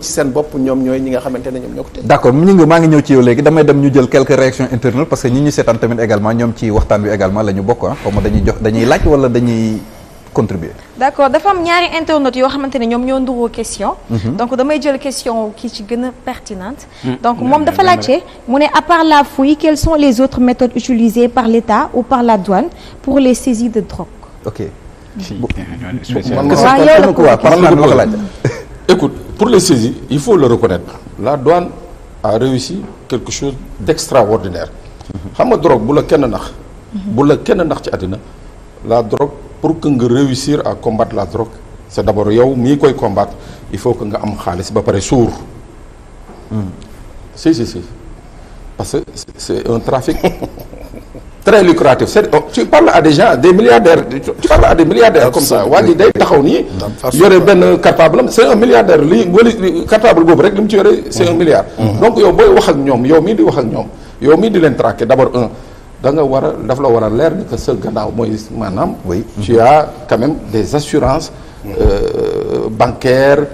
ci seen bopp ñoom ñooy ñi nga xamante ne ñoom ñoo ko teg. d'accord maa ngi ñëw ci yow léegi damay dem ñu jël quelques réactions internautes parce que ñi ñu seetaan tamit également ñoom ci waxtaan bi également la ñu bokk xaw ma dañuy laaj wala dañuy contribuer. d'accord dafa am ñaari internautes yoo xamante ne ñoom ñoo nduroo question. donc damay jël question kii ci gën a pertinente. donc moom dafa laajte mu ne à part la fouille quelles sont les autres méthodes utilisées par l'État ou par la douane pour les saisies de drogue. ok. Écoute, pour les saisies, il faut le reconnaître. La douane a réussi quelque chose d'extraordinaire. xam nga drogue bu la kenn nax. bu la kenn nax ci àddina la drogue pour que nga réussir à combattre la drogue c'est d'abord yow mii koy combattre il faut que nga am xaalis ba pare suur. si parce que c'est un trafic très lucratif tu parles à des gens des milliardaires tu parles à des milliardaires comme ça waa ji day taxaw nii yore benn cartable am c'est un milliardaire lii wala cartable boobu rek li mu ci yore c'est un milliard donc yow booy wax ak ñoom yow mii di wax ak ñoom yow mii di leen traquer d'abord da nga war a daf la war a leer ni que sa gannaaw mooy maanaam tu as quand même des assurances bancaires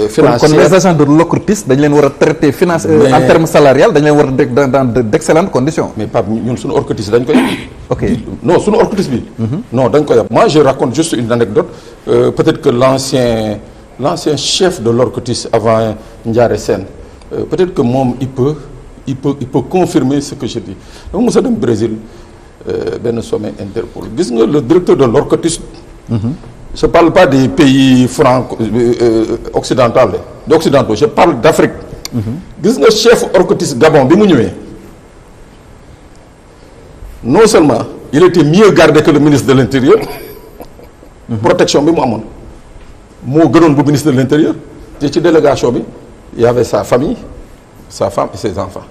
financières kon les agents de l'OCRTIS dañ leen war a traiter finance en termes salarial dañ leen war a dans d'excellentes conditions. mais Pape ñun suñu OCRTIS dañ koy ok non suñu OCRTIS bi non dañ koy moi je raconte juste une anecdote peut-être que l'ancien chef de l'OCRTIS avant Ndiare Sène peut-être que moom il peut confirmer ce que je dis dama mos a dem Brésil benn sommet Interpol gis nga le directeur de l'OCRTIS je parle pas des pays occidentaux je parle d'Afrique gis nga chef OCRTIS Gabon bi mu ñëwee non seulement il était mieux gardé que le ministre de l'Intérieur protection bi mu amoon moo gënoon bu ministre de l'Intérieur te ci délégation bi il y avait sa famille sa femme et ses enfants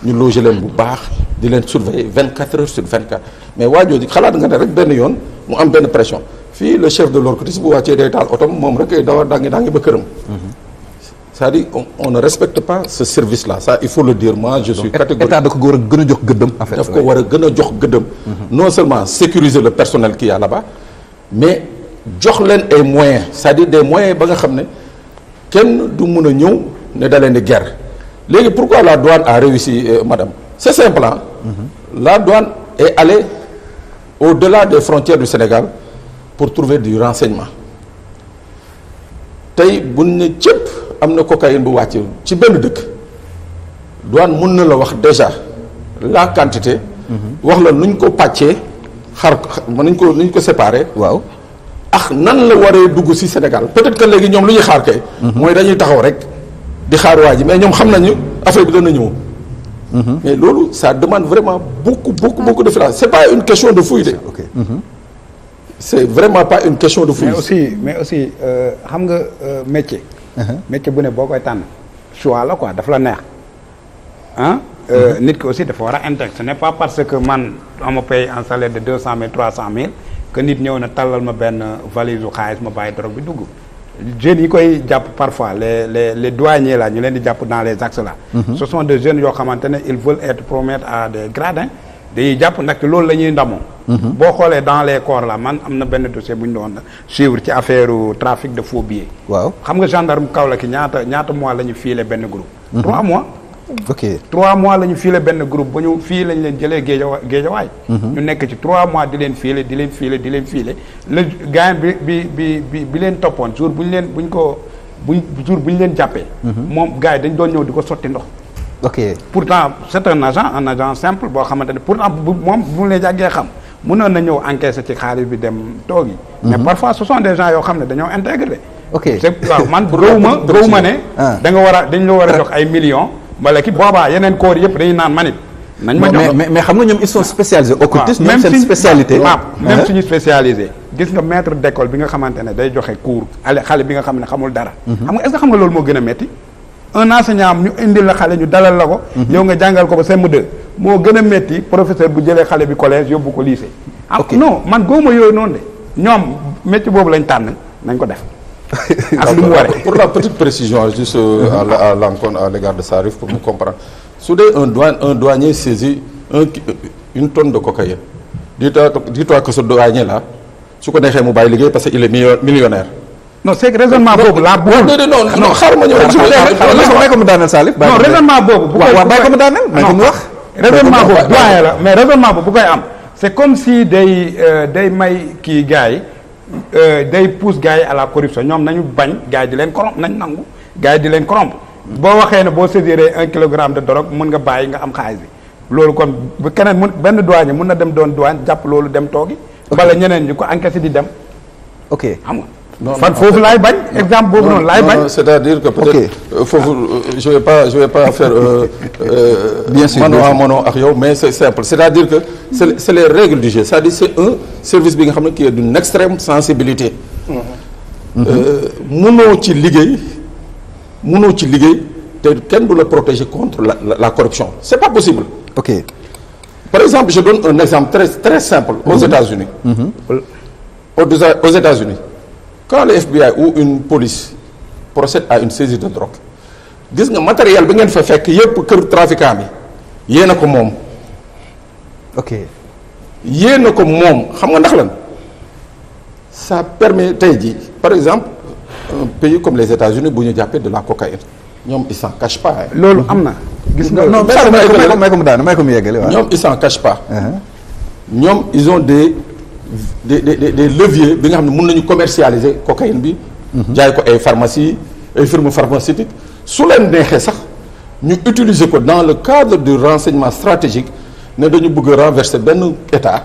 ñu loger leen bu baax di leen surveiller 24 heures sur 24 mais waa jooju xalaat nga ne rek benn yoon mu am benn pression fii le chef de l'OCRTIS bu wàccee day taal otom moom rek ay dawa dangi ba këram c'est-à-dire on ne respecte pas ce service-là ça il faut le dire moi je suis catégorique état da ko war a gën a jox gëddëm en fait daf ko war a gën a jox gëddëm non seulement sécuriser le personnel qui est là-bas mais jox leen ay moyens c'est-à-dire des moyens ba nga xam ne kenn du mun a ñëw ne da leen di guerre léegi pourquoi la douane a réussi madame c'est simple la douane est allée au-delà des frontières du Sénégal pour trouver du renseignement tey buñ ne cëpp am na cocaïne bu wàcc ci benn dëkk douane mun na la wax déjà la quantité wax la nuñ ko pàccee nuñ ko séparer waaw ak nan la waree dugg ci Sénégal peut-être que léegi ñoom lu ñuy xaar kay mooy dañuy taxaw rek di xaar waa ji mais ñoom xam nañu affaire bi dana ñëw mais loolu ça demande vraiment beaucoup de finance c'est pas une question de fouille de c'est vraiment pas une question de fouille mais aussi xam nga métier bu ne boo koy tànn choix la quoi dafa la neex nit ki aussi dafa war a intègre ce n'est pas parce que man ama paye un salaire de 200 000 300 000 que nit ñëw na tàllal ma benn valise u xaalis ma bàyyi drogue bi dugg jeunes yi koy jàpp parfois les douaniers là ñu leen di jàpp dans les axes là ce sont des jeunes yoo xamante ne ils veulent être promettre à des gradins dañuy jàpp ndaxte loolu la ñuy ndamoo boo xoolee dans les corps là man am na benn dossier bu ñu doon suivre ci affaire trafic de faux billets waaw xam nga gendarme Kaolack ñaata mois la ñu fiile benn groupe 3 mois ok 3 mois la ñu fiile benn groupe ba ñu fii lañ leen jëlee géejawaay ñu nekk ci 3 mois di leen fiile le gars bi leen toppoon jour bu ñu leen jàppee moom gars yi dañ doon ñëw di ko sotti ndox ok pourtant c'est un agent simple boo xamante ne pourtant moom bu mu leen jàggee xam mënoon na ñëw encaisser ci xaalis bi dem toog yi mais parfois ce sont des gens yoo xam ne dañoo intégré ok c'est waaw man gëwuma ne da nga war a dañ la war a jox ay millions wala ki boobaa yeneen corps yëpp dañuy naan manit nañ ma jox mais xam nga ñoom ils sont spécialisés OCRTIS ñoom seen spécialité même suñu spécialisé gis nga maître d'école bi nga xamante ne day joxe cours xale bi nga xam ne xamul dara xam nga est-ce que xam nga loolu moo gën a metti un enseignant ñu indil la xale ñu dalal la ko yow nga jàngal ko ba CM2 moo gën a metti professeur bu jëlee xale bi collège yóbbu ko lycée non man góoma yooyu noonu de ñoom métier boobu lañ tànn nañ ko def ak lu mu waree pour la petite précision juste à l'encontre à l'égard de Sarif pour me comprendre su dee un douanier saisit une tonne de cocaïne dis-toi que ce douanier là su ko neexee mu bàyyi liggéey parce que il est millionnaire non c'est que raisonnement boobu laa bëggul. non xaaral ma ñëw rek. may ko mu daaneel Salif. non raisonnement boobu. bu koy waaw bàyyi ko mu daaneel may ko mu wax. raisonnement boobu doyen la mais raisonnement boobu bu koy am c'est comme si day may kii gars yi day pousse gars yi à la corruption ñoom nañu bañ gars yi di leen corrompre nañ nangu gars yi di leen corrompre boo waxee ne boo saisiree 1 kilogramme de drogue mën nga bàyyi nga am xaalis bi loolu kon bu keneen benn douanier mën na dem doon douane jàpp loolu dem toogi. wala ñeneen ñi ko encaissé di dem. ok xam nga. fan foofu laay bañ exemple boobu noonu laay bañ. c'est-à-dire que peut-être foofu je vais pas faire bien sûr mano à mano ak yow mais c'est simple c'est-à-dire que c'est les règles du jeu c'est-à-dire c'est un service bi nga xam ne qui est d'une extrême sensibilité. mënoo ci liggéey te kenn du la protéger contre la corruption c'est pas possible. ok par exemple je donne un exemple très simple aux États-Unis aux États-Unis quand le FBI ou une police procède à une saisie de drogue gis nga matériel bi ngeen fa fekk yépp kër trafiquant bi yéen a ko moom. ok yéen a ko moom xam nga ndax lan ça permet tey jii par exemple un pays comme les États-Unis bu ñu jàppee de la cocaïne ñoom ils s'en cachent pas. loolu am na. gis nga non may ko mu daane may ko mu yeggale waaw. ñoom ils s'en cachent pas. ñoom ils ont des leviers bi nga xam ne mën nañu commercialiser cocaïne bi. jaay ko ay pharmacie ay firmes pharmaceutiques su leen neexee sax ñu utiliser ko dans le cadre du renseignement stratégique ne dañu bëgg a renverser benn état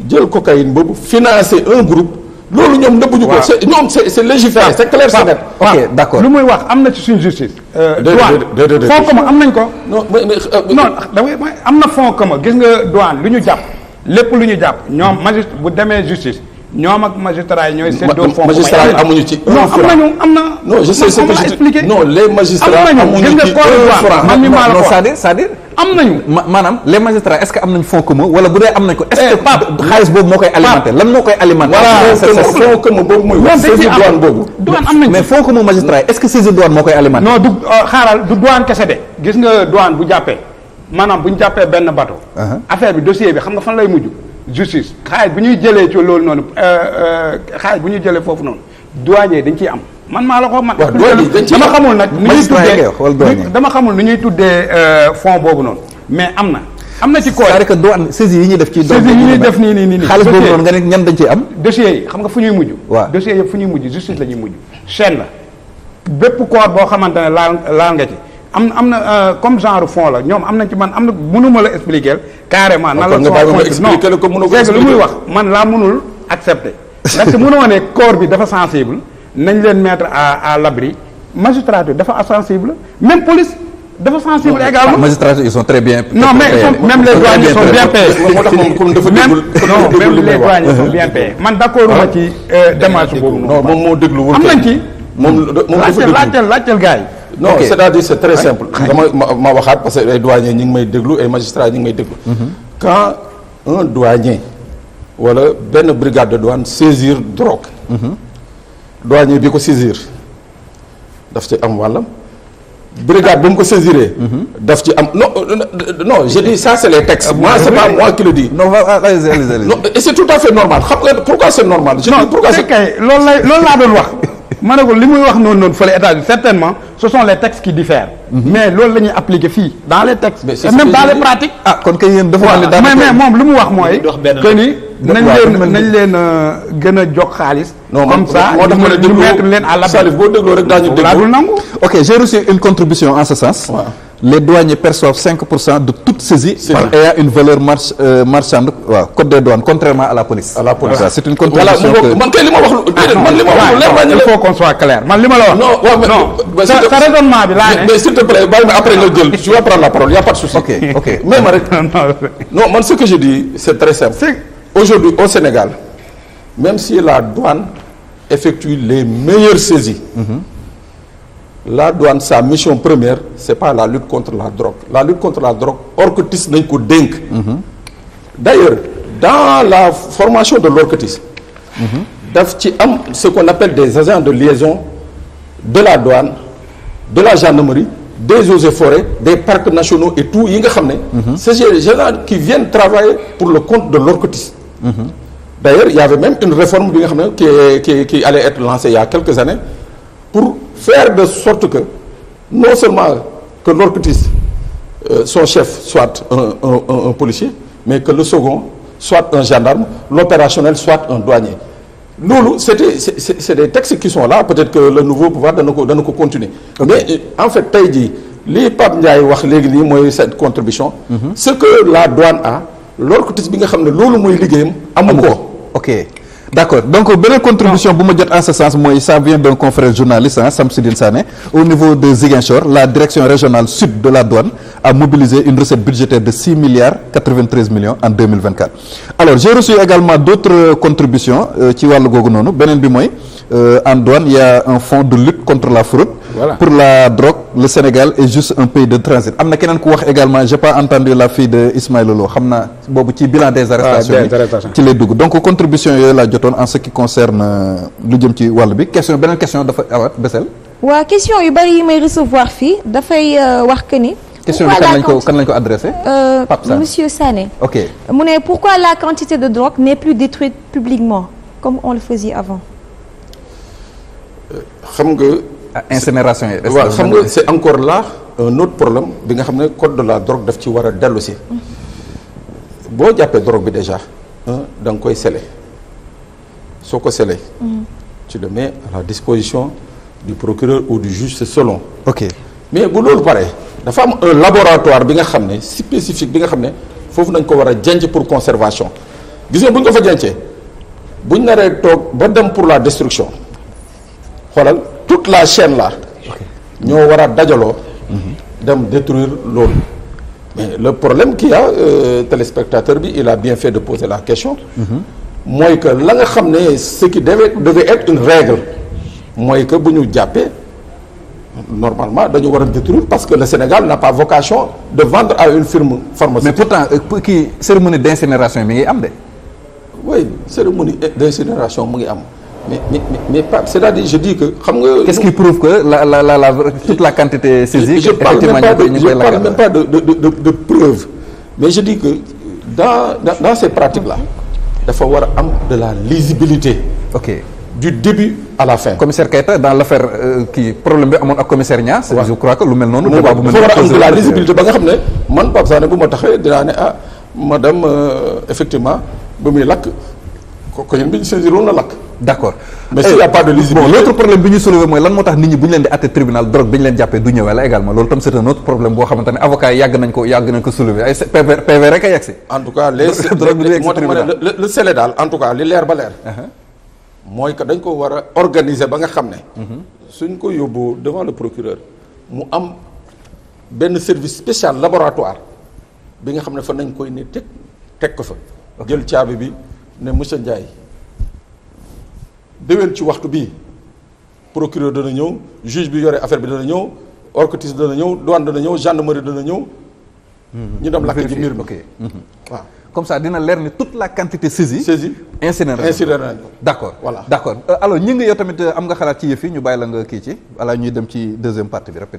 jël cocaïne boobu financer un groupe loolu ñoom nëbbuñu ko. c'est ñoom c'est légiféré c'est clair c'est net. ok d'accord lu muy wax am na ci suñu justice. douane fonds commun am nañ ko. non mais non damay am na fonds commun gis nga douane lu ñu jàpp lépp lu ñu jàpp ñoom bu demee justice ñoom ak magistrat yi ñooy seddoo fonds commun magistrat yi amuñu ci un franc am na non je sais ce que je dis non les magistrats amuñu gis nga ci corps un franc man mi maa la ko wax c'est-à-dire am nañu maanaam les magistrats est-ce que am nañ fonds commun wala bu dee am nañ ko est-ce que xaalis boobu moo koy alimenter lan moo koy alimenter voilà fonds commun boobu mooy wax saisie douane boobu douane am nañ mais fonds commun magistrat yi est-ce que saisie douane moo koy alimenter non du xaaral du douane kese de gis nga douane bu jàppee maanaam bu ñu jàppee benn bateau affaire bi dossier bi xam nga fan lay mujj justice xaalis bu ñuy jëlee ci loolu noonu xaalis bu ñuy jëlee foofu noonu douanier dañ ciy am man maa la ko man dama xamul nag nu ñuy tuddee dama xamul nu ñuy tuddee fonds boobu noonu mais am na ci c'est-à-dire que douane saisie yi ñuy def ci saisie yi ñuy def nii xaalis boobu noonu nga ne ñan dañ ciy am dossiers yi xam nga fu ñuy mujj waaw dossiers yëpp fu ñuy mujj justice la ñuy mujj chaîne la bépp corps boo xamante ne laal nga ci am na comme genre fond la ñoom am nañ ci man am na mënuma la expliquer carrément nan la non lu muy wax man laa mënul accepter ndaxte mënoo ne corps bi dafa sensible nañ leen mettre à l'abri magistrature dafa sensible même police dafa sensible également magistrature ils sont très bien non mais même les douaniers sont bien payés moo tax moom comme dafa déggul même les douaniers sont bien payés man d'accord ma ci démarche boobu non moom moo dégluwul am nañ ci moom dafa laajteel gars yi non c'est-à-dire c'est très simple ma waxaat parce que ay douaniers ñi ngi may déglu ay magistrats ñi ngi may déglu quand un douanier wala benn brigade de douane saisir drogue douanier bi ko saisir daf ci am wàllam brigade ba mu ko saisiree daf ci am non je dis ça c'est les textes moi c'est pas moi qui le dis non allez-y non et c'est tout à fait normal xam nga pourquoi c'est normal je dis pourquoi c'est kay loolu laa doon wax ma ne ko li muy wax noonu fële États-Unis certainement ce sont les textes qui diffèrent mais loolu la ñuy appliquer fii dans les textes et même dans les pratiques kon kay yéen dafa mais moom lu mu wax mooy que ni nañ leen gën a jox xaalis comme ça moo tax ma ne ñu mettre leen à l'abri Salif boo dégloo rek daañu déglu nangu ok j'ai reçu une contribution en ce sens les douaniers perçoivent 5% de toute saisie ayant une valeur marchande code des douanes contrairement à la police. C'est une contribution que man kay li ma wax il faut qu'on soit clair man li ma la wax non sa raisonnement bi laa ne mais s'il te plaît bàyyi ma après nga jël tu vas prendre la parole y a pas de souci ok même rek non man ce que je dis c'est très simple aujourd'hui au Sénégal même si la douane effectue les meilleures saisies la douane sa mission première c'est pas la lutte contre la drogue OCRTIS nañ ko dénk d'ailleurs dans la formation de l'OCRTIS daf ci am ce qu'on appelle des agents de liaison de la douane de la gendarmerie des eaux et forêts des parcs nationaux et tout yi nga xam ne c'est des gens qui viennent travailler pour le compte de l'OCRTIS D'ailleurs, il y avait même une réforme bi nga xam ne qui allait être lancée il y a quelques années pour faire de sorte que non seulement que l'OCRTIS son chef soit un policier, mais que le second soit un gendarme, l'opérationnel soit un douanier. loolu c'est des textes qui sont là, peut-être que le nouveau pouvoir dana ko continuer. Mais en fait tey jii li Pape Ndiaye wax léegi nii mooy cette contribution. Ce que la douane a, l'OCRTIS bi nga xam ne loolu mooy liggéeyam amu ko. Ok, d'accord. Donc beneen contribution bu ma jot en ce sens mooy ça vient d'un confrère journaliste Samsidine Sané. Au niveau de Ziguinchor, la direction régionale sud de la douane a mobilisé une recette budgétaire de 6 milliards 93 millions en 2024. Alors j'ai reçu également d'autres contributions ci wàllu googu noonu beneen bi mooy en douane il y a un fonds de lutte contre la fraude. Voilà. Pour la drogue, le Sénégal est juste un pays de transit. Am na keneen ku wax également, j'ai pas entendu la fille de Ismaïla Lo, xam naa boobu ci bilan des arrestations ci lay dugg. Donc contribution yooyu laa jotoon en ce qui concerne lu jëm ci wàll bi. Beneen question dafa awaat Bessel. waaw question yu bari yi may recevoir fii dafay wax que ni. question bi kan lañ ko adressé. Pape Sané. Monsieur Sané. Ok. mu ne pourquoi la quantité de drogue n'est plus détruite publiquement comme on le faisait avant. xam nga. Incinération yi. waaw xam nga c'est encore là un autre problème bi nga xam ne code de la drogue daf ci war a dellu si. boo jàppee drogue bi déjà da nga koy sceller soo ko sceller. tu le mets à la disposition du procureur ou du juge, c'est selon. Ok. Mais bu loolu pare dafa am un laboratoire bi nga xam ne spécifique bi nga xam ne foofu nañ ko war a jenc pour conservation gis nga bu ñu ko fa jencee bu ñu naree toog ba dem pour la destruction xoolal toute la chaîne là ñoo war a dajaloo dem détruire loolu. Mais le problème qu'il y a téléspectateur bi il a bien fait de poser la question mooy que la nga xam ne ce qui devait être une règle mooy que bu ñu jàppee normalement dañu war a détruire parce que le Sénégal n'a pas vocation de vendre à une firme pharmaceutique. Mais pourtant kii cérémonie d'incinération mi ngi am de. Oui, cérémonie d'incinération mu ngi am mais pas, c'est-à-dire je dis que xam nga. Qu'est-ce qui prouve que toute la quantité saisie. Je parle même pas de preuves, mais je dis que dans ces pratiques là dafa war a am de la lisibilité. Ok. Du début à la fin. Commissaire Keita dans l'affaire kii problème bi amoon ak commissaire Niass. Je crois que lu mel noonu. débat bu mel noonu war a am de la lisibilité ba nga xam ne man Pape Sané bu ma taxee dinaa ne madame effectivement ba muy lakk ko ñun bi ñu saisiroon na lakk. D'accord. Mais s'il y a pas de lisibilité. Bon, l'autre problème bi ñu soulevé mooy lan moo tax nit ñi bu ñu leen di àtte tribunal drogue bi ñu leen jàppee du ñëwee la également loolu tam c'est un autre problème boo xamante ne avocat yi yàgg nañ ko soulever ay PV rek a yegg si. En tout cas le scellé daal en tout cas li leer ba leer. mooy que dañ ko war a organiser ba nga xam ne. suñ ko yóbbu devant le procureur mu am benn service spécial laboratoire bi nga xam ne fa nañ koy ne teg ko fa. jël caabi bi ne monsieur Ndiaye déwén ci waxtu bii procureur dana ñëw juge bi yore affaire bi dana ñëw OCRTIS dana ñëw douane dana ñëw gendarmerie dana ñëw. ñu dem lakk ci mbir mi waaw. Comme ça dina leer ni toute la quantité saisie. Incinéré nañ ko. D'accord. Voilà. D'accord. Alors ñi nga yow tamit am nga xalaat ci yëf yi ñu bàyyi la nga kii ci wala ñuy dem ci deuxième partie bi répété.